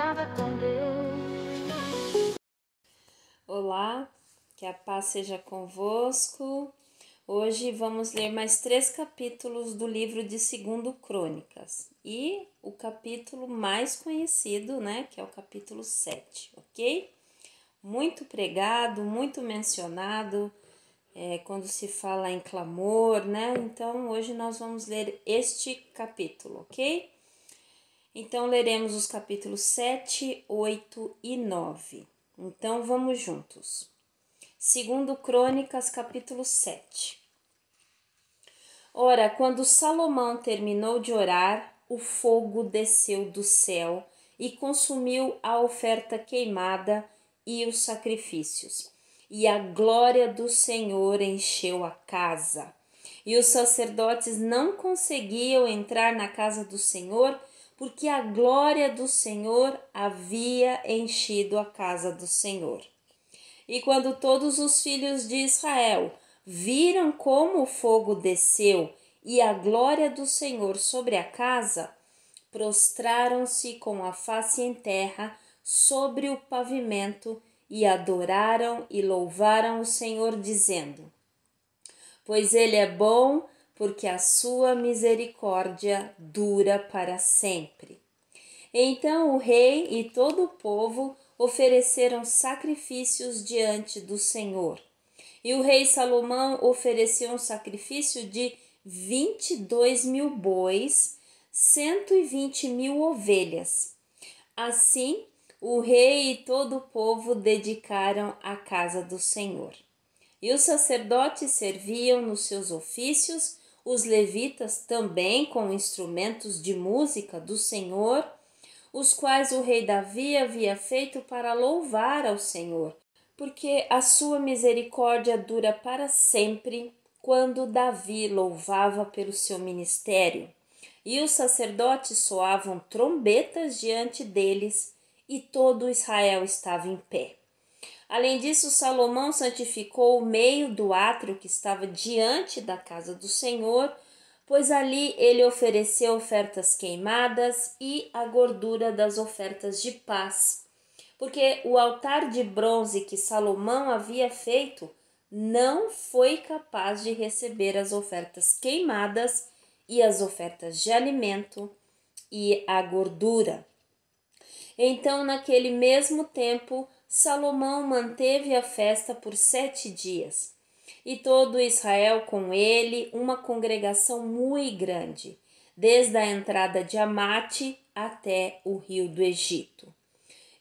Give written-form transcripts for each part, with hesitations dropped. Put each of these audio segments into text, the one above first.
caminhada com Deus. Olá, que a paz seja convosco. Hoje vamos ler mais 3 capítulos do livro de 2 Crônicas e o capítulo mais conhecido, né, que é o capítulo 7, ok? Muito pregado, muito mencionado quando se fala em clamor, né? Então hoje nós vamos ler este capítulo, ok? Então leremos os capítulos 7, 8 e 9. Então vamos juntos. 2 Crônicas, capítulo 7. Ora, quando Salomão terminou de orar, o fogo desceu do céu e consumiu a oferta queimada e os sacrifícios. E a glória do Senhor encheu a casa. E os sacerdotes não conseguiam entrar na casa do Senhor, porque a glória do Senhor havia enchido a casa do Senhor. E quando todos os filhos de Israel viram como o fogo desceu e a glória do Senhor sobre a casa, prostraram-se com a face em terra sobre o pavimento e adoraram e louvaram o Senhor, dizendo: Pois ele é bom, porque a sua misericórdia dura para sempre. Então o rei e todo o povo ofereceram sacrifícios diante do Senhor. E o rei Salomão ofereceu um sacrifício de 22.000 bois, 120.000 ovelhas. Assim, o rei e todo o povo dedicaram a casa do Senhor. E os sacerdotes serviam nos seus ofícios, os levitas também com instrumentos de música do Senhor, os quais o rei Davi havia feito para louvar ao Senhor, porque a sua misericórdia dura para sempre, quando Davi louvava pelo seu ministério. E os sacerdotes soavam trombetas diante deles, e todo Israel estava em pé. Além disso, Salomão santificou o meio do átrio que estava diante da casa do Senhor, pois ali ele ofereceu ofertas queimadas e a gordura das ofertas de paz, porque o altar de bronze que Salomão havia feito não foi capaz de receber as ofertas queimadas e as ofertas de alimento e a gordura. Então, naquele mesmo tempo, Salomão manteve a festa por 7 dias, e todo Israel com ele, uma congregação muito grande, desde a entrada de Amate até o rio do Egito.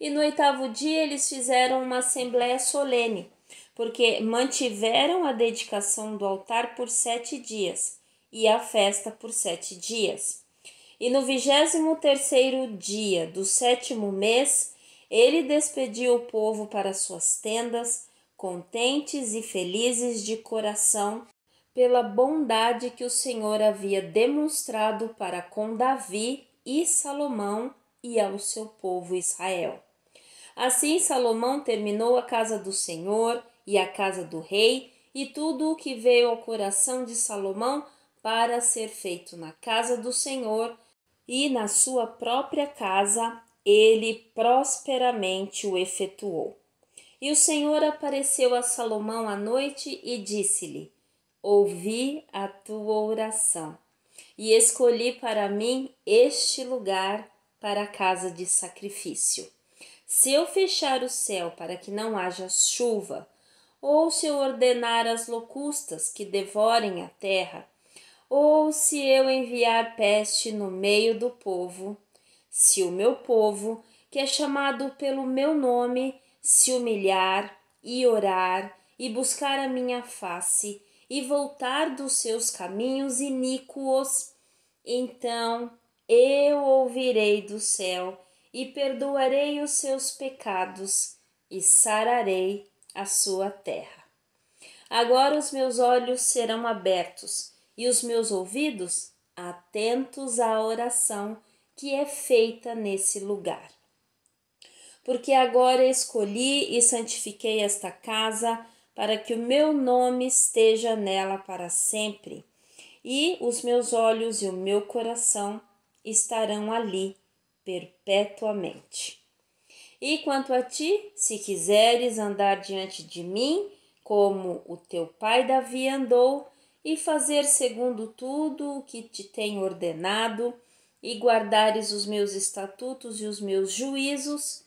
E no 8º dia eles fizeram uma assembleia solene, porque mantiveram a dedicação do altar por 7 dias e a festa por 7 dias. E no 23º dia do 7º mês, ele despediu o povo para suas tendas, contentes e felizes de coração, pela bondade que o Senhor havia demonstrado para com Davi e Salomão e ao seu povo Israel. Assim Salomão terminou a casa do Senhor e a casa do rei, e tudo o que veio ao coração de Salomão para ser feito na casa do Senhor e na sua própria casa, ele prosperamente o efetuou. E o Senhor apareceu a Salomão à noite e disse-lhe: Ouvi a tua oração e escolhi para mim este lugar para a casa de sacrifício. Se eu fechar o céu para que não haja chuva, ou se eu ordenar as locustas que devorem a terra, ou se eu enviar peste no meio do povo, se o meu povo, que é chamado pelo meu nome, se humilhar e orar e buscar a minha face e voltar dos seus caminhos iníquos, então eu ouvirei do céu e perdoarei os seus pecados e sararei a sua terra. Agora os meus olhos serão abertos e os meus ouvidos atentos à oração que é feita nesse lugar. Porque agora escolhi e santifiquei esta casa para que o meu nome esteja nela para sempre, e os meus olhos e o meu coração estarão ali perpetuamente. E quanto a ti, se quiseres andar diante de mim, como o teu pai Davi andou, e fazer segundo tudo o que te tenho ordenado, e guardares os meus estatutos e os meus juízos,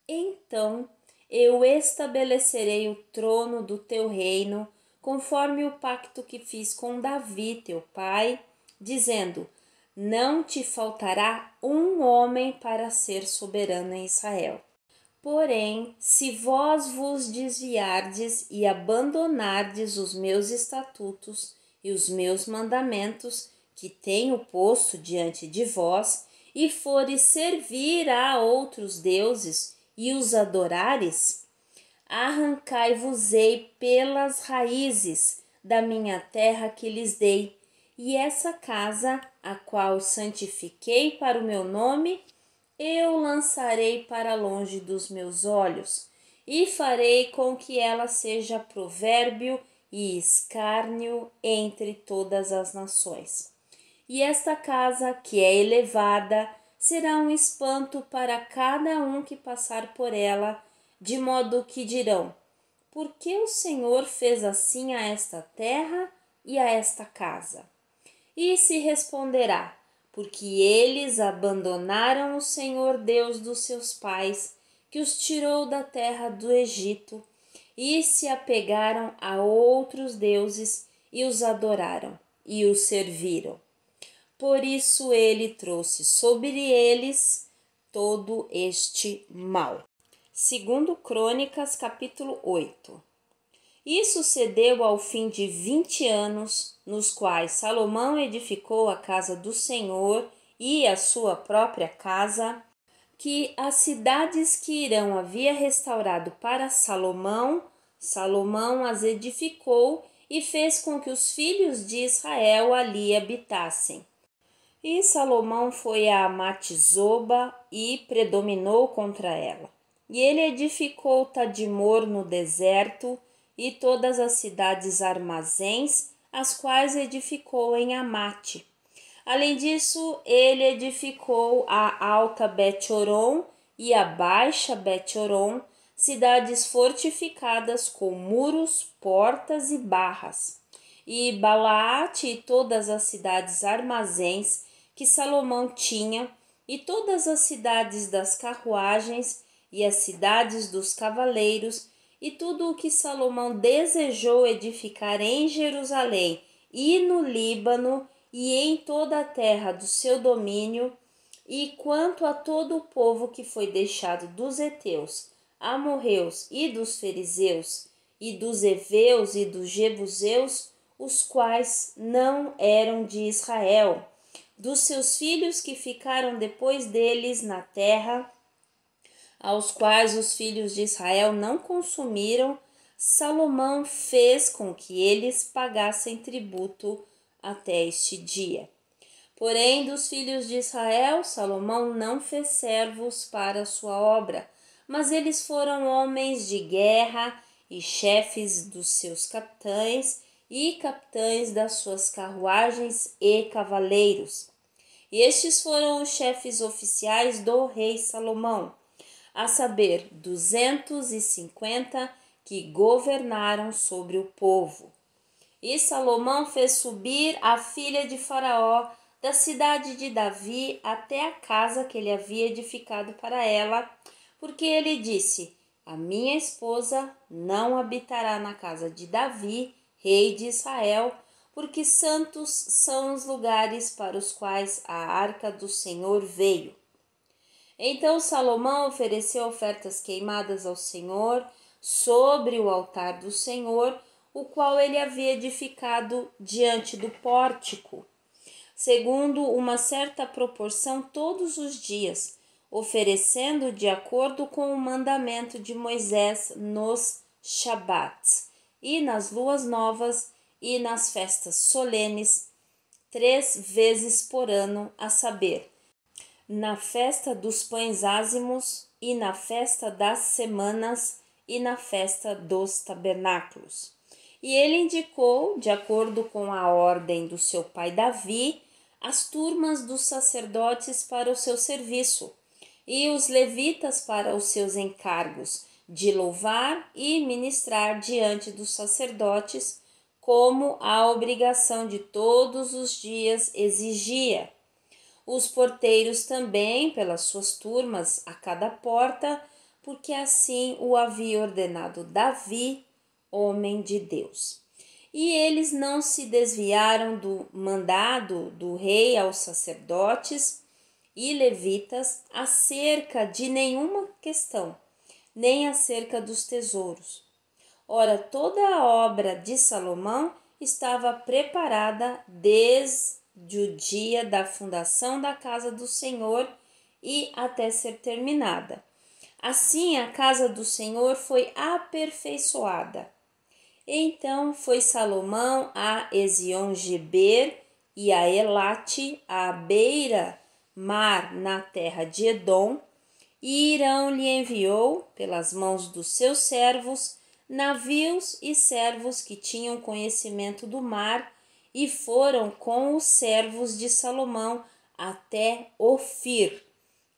então eu estabelecerei o trono do teu reino, conforme o pacto que fiz com Davi, teu pai, dizendo: não te faltará um homem para ser soberano em Israel. Porém, se vós vos desviardes e abandonardes os meus estatutos e os meus mandamentos, que tenho posto diante de vós, e fores servir a outros deuses e os adorares, arrancai-vos-ei pelas raízes da minha terra que lhes dei, e essa casa, a qual santifiquei para o meu nome, eu lançarei para longe dos meus olhos, e farei com que ela seja provérbio e escárnio entre todas as nações. E esta casa, que é elevada, será um espanto para cada um que passar por ela, de modo que dirão: por que o Senhor fez assim a esta terra e a esta casa? E se responderá: porque eles abandonaram o Senhor Deus dos seus pais, que os tirou da terra do Egito, e se apegaram a outros deuses e os adoraram e os serviram. Por isso ele trouxe sobre eles todo este mal. Segundo Crônicas, capítulo 8. E sucedeu ao fim de 20 anos, nos quais Salomão edificou a casa do Senhor e a sua própria casa, que as cidades que Irão havia restaurado para Salomão, Salomão as edificou e fez com que os filhos de Israel ali habitassem. E Salomão foi a Amate-Zoba e predominou contra ela. E ele edificou Tadmor no deserto e todas as cidades armazéns, as quais edificou em Amate. Além disso, ele edificou a alta Bet-Horon e a baixa Bet-Horon, cidades fortificadas com muros, portas e barras. E Balaate e todas as cidades armazéns que Salomão tinha, e todas as cidades das carruagens e as cidades dos cavaleiros, e tudo o que Salomão desejou edificar em Jerusalém e no Líbano e em toda a terra do seu domínio, e quanto a todo o povo que foi deixado dos heteus, amorreus e dos fariseus, e dos heveus e dos jebuseus, os quais não eram de Israel, dos seus filhos que ficaram depois deles na terra, aos quais os filhos de Israel não consumiram, Salomão fez com que eles pagassem tributo até este dia. Porém, dos filhos de Israel, Salomão não fez servos para a sua obra, mas eles foram homens de guerra e chefes dos seus capitães e capitães das suas carruagens e cavaleiros. E estes foram os chefes oficiais do rei Salomão, a saber, 250 que governaram sobre o povo. E Salomão fez subir a filha de Faraó da cidade de Davi até a casa que ele havia edificado para ela, porque ele disse: a minha esposa não habitará na casa de Davi, rei de Israel, porque santos são os lugares para os quais a arca do Senhor veio. Então Salomão ofereceu ofertas queimadas ao Senhor sobre o altar do Senhor, o qual ele havia edificado diante do pórtico, segundo uma certa proporção todos os dias, oferecendo de acordo com o mandamento de Moisés nos Shabats, e nas luas novas, e nas festas solenes, 3 vezes por ano, a saber, na festa dos pães ázimos, e na festa das semanas, e na festa dos tabernáculos. E ele indicou, de acordo com a ordem do seu pai Davi, as turmas dos sacerdotes para o seu serviço, e os levitas para os seus encargos de louvar e ministrar diante dos sacerdotes, como a obrigação de todos os dias exigia. Os porteiros também, pelas suas turmas, a cada porta, porque assim o havia ordenado Davi, homem de Deus. E eles não se desviaram do mandado do rei aos sacerdotes e levitas acerca de nenhuma questão, nem acerca dos tesouros. Ora, toda a obra de Salomão estava preparada desde o dia da fundação da casa do Senhor e até ser terminada. Assim, a casa do Senhor foi aperfeiçoada. Então foi Salomão a Ezion-Geber e a Elate, à beira-mar na terra de Edom, e Irão lhe enviou, pelas mãos dos seus servos, navios e servos que tinham conhecimento do mar, e foram com os servos de Salomão até Ofir,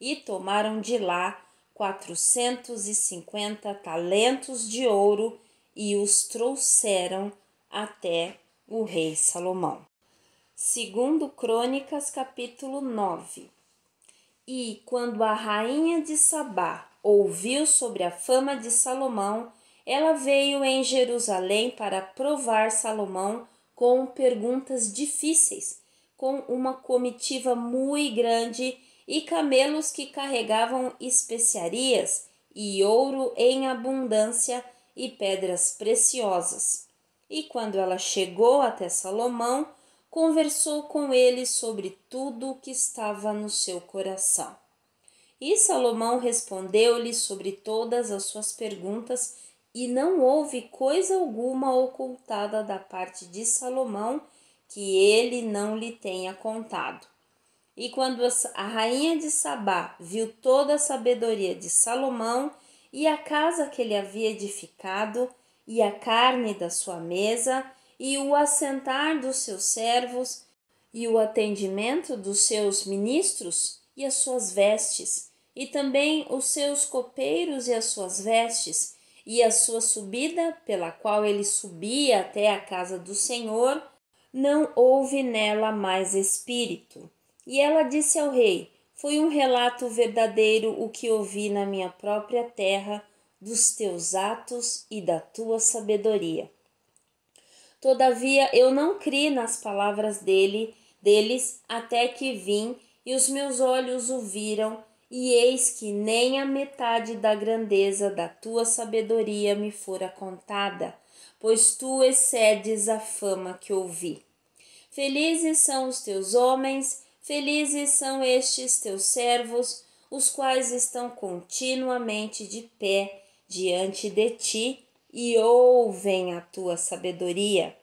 e tomaram de lá 450 talentos de ouro, e os trouxeram até o rei Salomão. Segundo Crônicas, capítulo 9. E quando a rainha de Sabá ouviu sobre a fama de Salomão, ela veio em Jerusalém para provar Salomão com perguntas difíceis, com uma comitiva muito grande e camelos que carregavam especiarias e ouro em abundância e pedras preciosas. E quando ela chegou até Salomão, conversou com ele sobre tudo o que estava no seu coração. E Salomão respondeu-lhe sobre todas as suas perguntas, e não houve coisa alguma ocultada da parte de Salomão que ele não lhe tenha contado. E quando a rainha de Sabá viu toda a sabedoria de Salomão e a casa que ele havia edificado, e a carne da sua mesa, e o assentar dos seus servos, e o atendimento dos seus ministros, e as suas vestes, e também os seus copeiros e as suas vestes, e a sua subida, pela qual ele subia até a casa do Senhor, não houve nela mais espírito. E ela disse ao rei: foi um relato verdadeiro o que ouvi na minha própria terra, dos teus atos e da tua sabedoria. Todavia eu não criei nas palavras deles, até que vim e os meus olhos o viram, e eis que nem a metade da grandeza da tua sabedoria me fora contada, pois tu excedes a fama que ouvi. Felizes são os teus homens, felizes são estes teus servos, os quais estão continuamente de pé diante de ti e ouvem a tua sabedoria.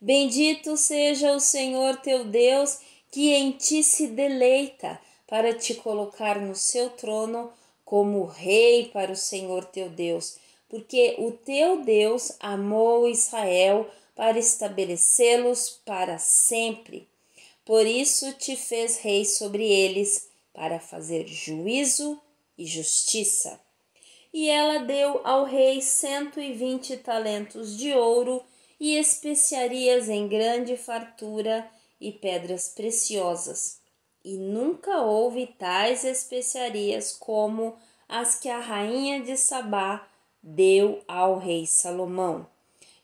Bendito seja o Senhor teu Deus, que em ti se deleita, para te colocar no seu trono como rei para o Senhor teu Deus, porque o teu Deus amou Israel para estabelecê-los para sempre. Por isso te fez rei sobre eles, para fazer juízo e justiça. E ela deu ao rei 120 talentos de ouro e especiarias em grande fartura e pedras preciosas. E nunca houve tais especiarias como as que a rainha de Sabá deu ao rei Salomão.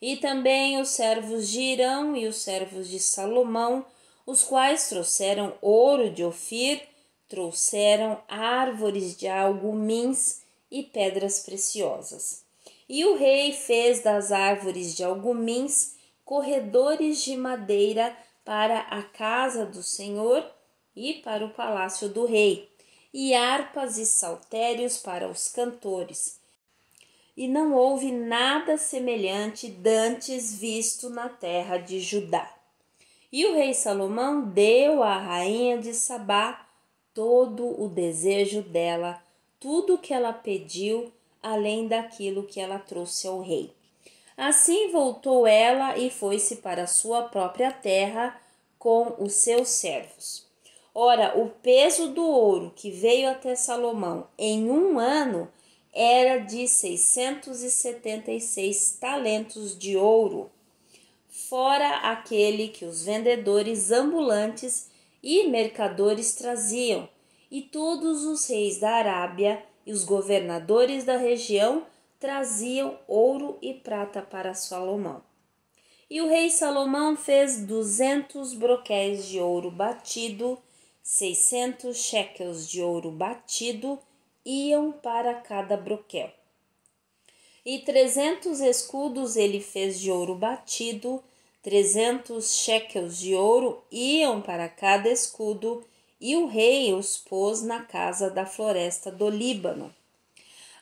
E também os servos de Irão e os servos de Salomão, os quais trouxeram ouro de Ofir, trouxeram árvores de algumins e pedras preciosas. E o rei fez das árvores de algumins corredores de madeira para a casa do Senhor e para o palácio do rei, e harpas e saltérios para os cantores. E não houve nada semelhante dantes visto na terra de Judá. E o rei Salomão deu à rainha de Sabá todo o desejo dela, tudo o que ela pediu, além daquilo que ela trouxe ao rei. Assim voltou ela e foi-se para sua própria terra com os seus servos. Ora, o peso do ouro que veio até Salomão em um ano era de 676 talentos de ouro, fora aquele que os vendedores ambulantes e mercadores traziam, e todos os reis da Arábia e os governadores da região traziam ouro e prata para Salomão. E o rei Salomão fez 200 broquéis de ouro batido, 600 shekels de ouro batido iam para cada broquel. E 300 escudos ele fez de ouro batido, 300 shekels de ouro iam para cada escudo, e o rei os pôs na casa da floresta do Líbano.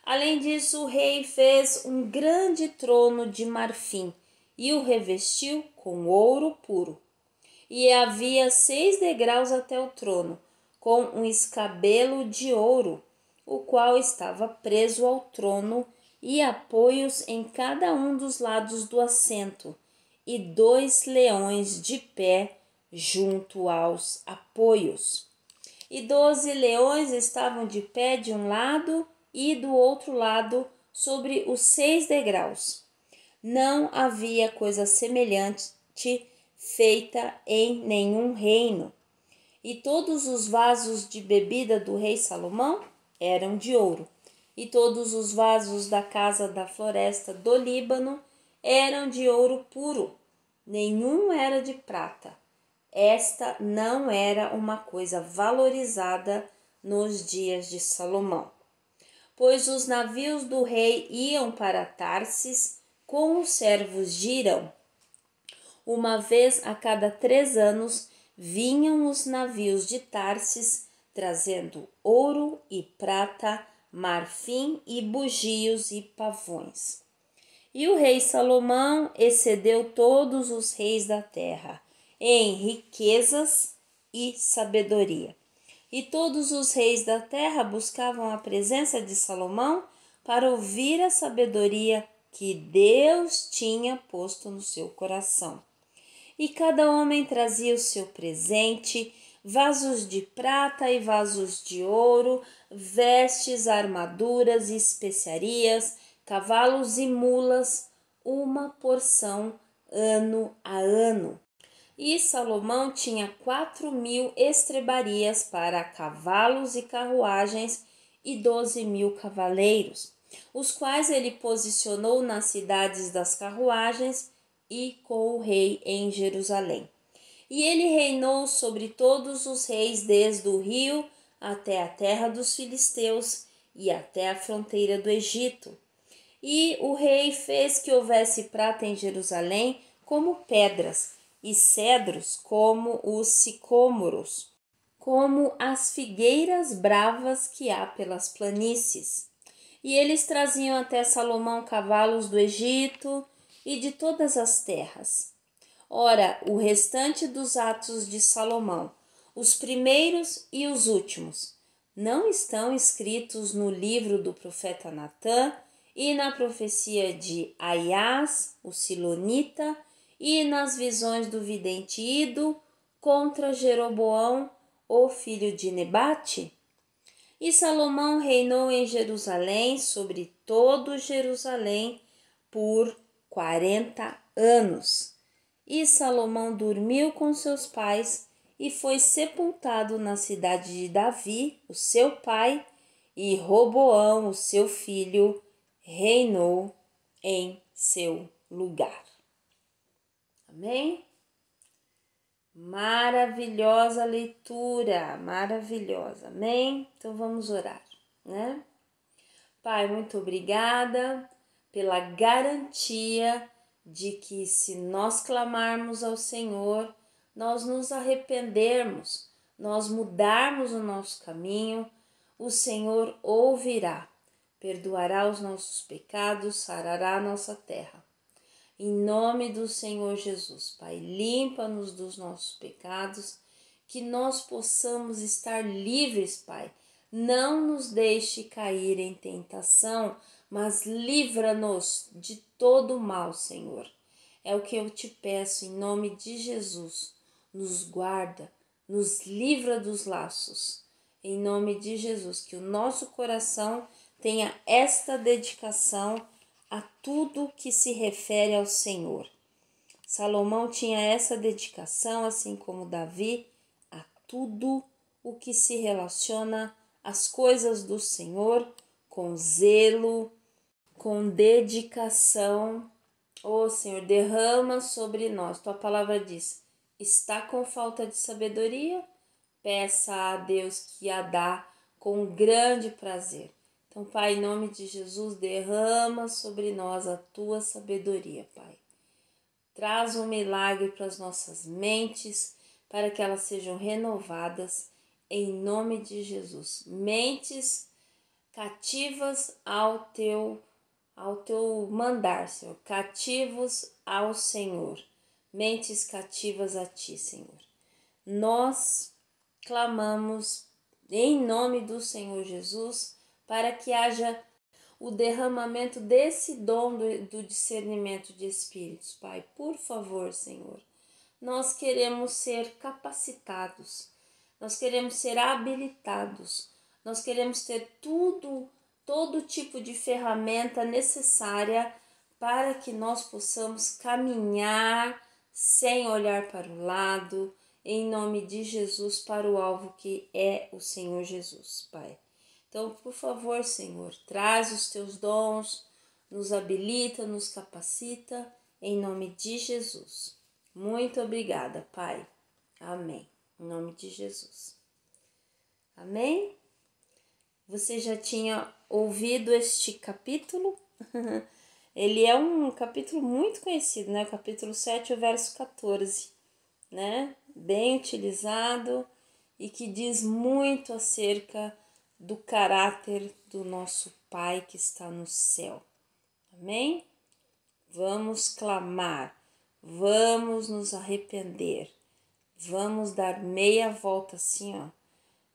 Além disso, o rei fez um grande trono de marfim e o revestiu com ouro puro. E havia 6 degraus até o trono, com um escabelo de ouro, o qual estava preso ao trono, e apoios em cada um dos lados do assento, e 2 leões de pé junto aos apoios. E 12 leões estavam de pé de um lado e do outro lado sobre os 6 degraus. Não havia coisa semelhante feita em nenhum reino. E todos os vasos de bebida do rei Salomão eram de ouro, e todos os vasos da casa da floresta do Líbano eram de ouro puro, nenhum era de prata. Esta não era uma coisa valorizada nos dias de Salomão, pois os navios do rei iam para Tarsis com os servos de Hirão. Uma vez a cada 3 anos vinham os navios de Tarsis trazendo ouro e prata, marfim e bugios e pavões. E o rei Salomão excedeu todos os reis da terra em riquezas e sabedoria. E todos os reis da terra buscavam a presença de Salomão para ouvir a sabedoria que Deus tinha posto no seu coração. E cada homem trazia o seu presente, vasos de prata e vasos de ouro, vestes, armaduras e especiarias, cavalos e mulas, uma porção ano a ano. E Salomão tinha 4.000 estrebarias para cavalos e carruagens e 12.000 cavaleiros, os quais ele posicionou nas cidades das carruagens e com o rei em Jerusalém. E ele reinou sobre todos os reis, desde o rio até a terra dos filisteus e até a fronteira do Egito. E o rei fez que houvesse prata em Jerusalém como pedras, e cedros como os sicômoros, como as figueiras bravas que há pelas planícies. E eles traziam até Salomão cavalos do Egito e de todas as terras. Ora, o restante dos atos de Salomão, os primeiros e os últimos, não estão escritos no livro do profeta Natã e na profecia de Aias, o Silonita, e nas visões do vidente Ido contra Jeroboão, o filho de Nebate? E Salomão reinou em Jerusalém, sobre todo Jerusalém, por 40 anos. E Salomão dormiu com seus pais e foi sepultado na cidade de Davi, o seu pai, e Roboão, o seu filho, reinou em seu lugar. Amém? Maravilhosa leitura, maravilhosa, amém? Então vamos orar, né? Pai, muito obrigada pela garantia de que se nós clamarmos ao Senhor, nós nos arrependermos, nós mudarmos o nosso caminho, o Senhor ouvirá, perdoará os nossos pecados, sarará a nossa terra. Em nome do Senhor Jesus, Pai, limpa-nos dos nossos pecados, que nós possamos estar livres, Pai. Não nos deixe cair em tentação, mas livra-nos de todo o mal, Senhor. É o que eu te peço em nome de Jesus. Nos guarda, nos livra dos laços. Em nome de Jesus, que o nosso coração tenha esta dedicação a tudo que se refere ao Senhor. Salomão tinha essa dedicação, assim como Davi, a tudo o que se relaciona às coisas do Senhor, com zelo, com dedicação. Ó Senhor, derrama sobre nós. Tua palavra diz: está com falta de sabedoria? Peça a Deus que a dá com grande prazer. Então, Pai, em nome de Jesus, derrama sobre nós a tua sabedoria, Pai. Traz um milagre para as nossas mentes, para que elas sejam renovadas, em nome de Jesus. Mentes cativas ao teu mandar, Senhor. Cativos ao Senhor. Mentes cativas a ti, Senhor. Nós clamamos em nome do Senhor Jesus para que haja o derramamento desse dom do discernimento de espíritos, Pai. Por favor, Senhor, nós queremos ser capacitados, nós queremos ser habilitados, nós queremos ter todo tipo de ferramenta necessária para que nós possamos caminhar sem olhar para o lado, em nome de Jesus, para o alvo que é o Senhor Jesus, Pai. Então, por favor, Senhor, traz os teus dons, nos habilita, nos capacita, em nome de Jesus. Muito obrigada, Pai. Amém. Em nome de Jesus. Amém? Você já tinha ouvido este capítulo? Ele é um capítulo muito conhecido, né? O capítulo 7, o verso 14, né? Bem utilizado e que diz muito acerca do caráter do nosso Pai que está no céu. Amém? Vamos clamar, vamos nos arrepender, vamos dar meia volta assim, ó,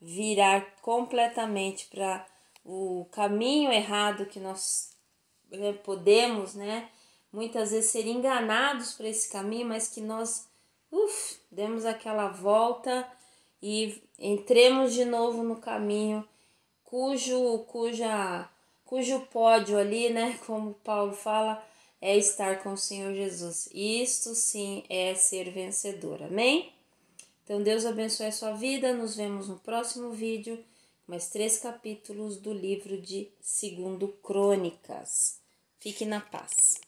virar completamente para o caminho errado que nós podemos, né? Muitas vezes ser enganados por esse caminho, mas que nós demos aquela volta e entremos de novo no caminho cujo pódio ali, né, como Paulo fala, é estar com o Senhor Jesus. Isto sim é ser vencedor, amém? Então Deus abençoe a sua vida, nos vemos no próximo vídeo, mais 3 capítulos do livro de 2 Crônicas. Fique na paz.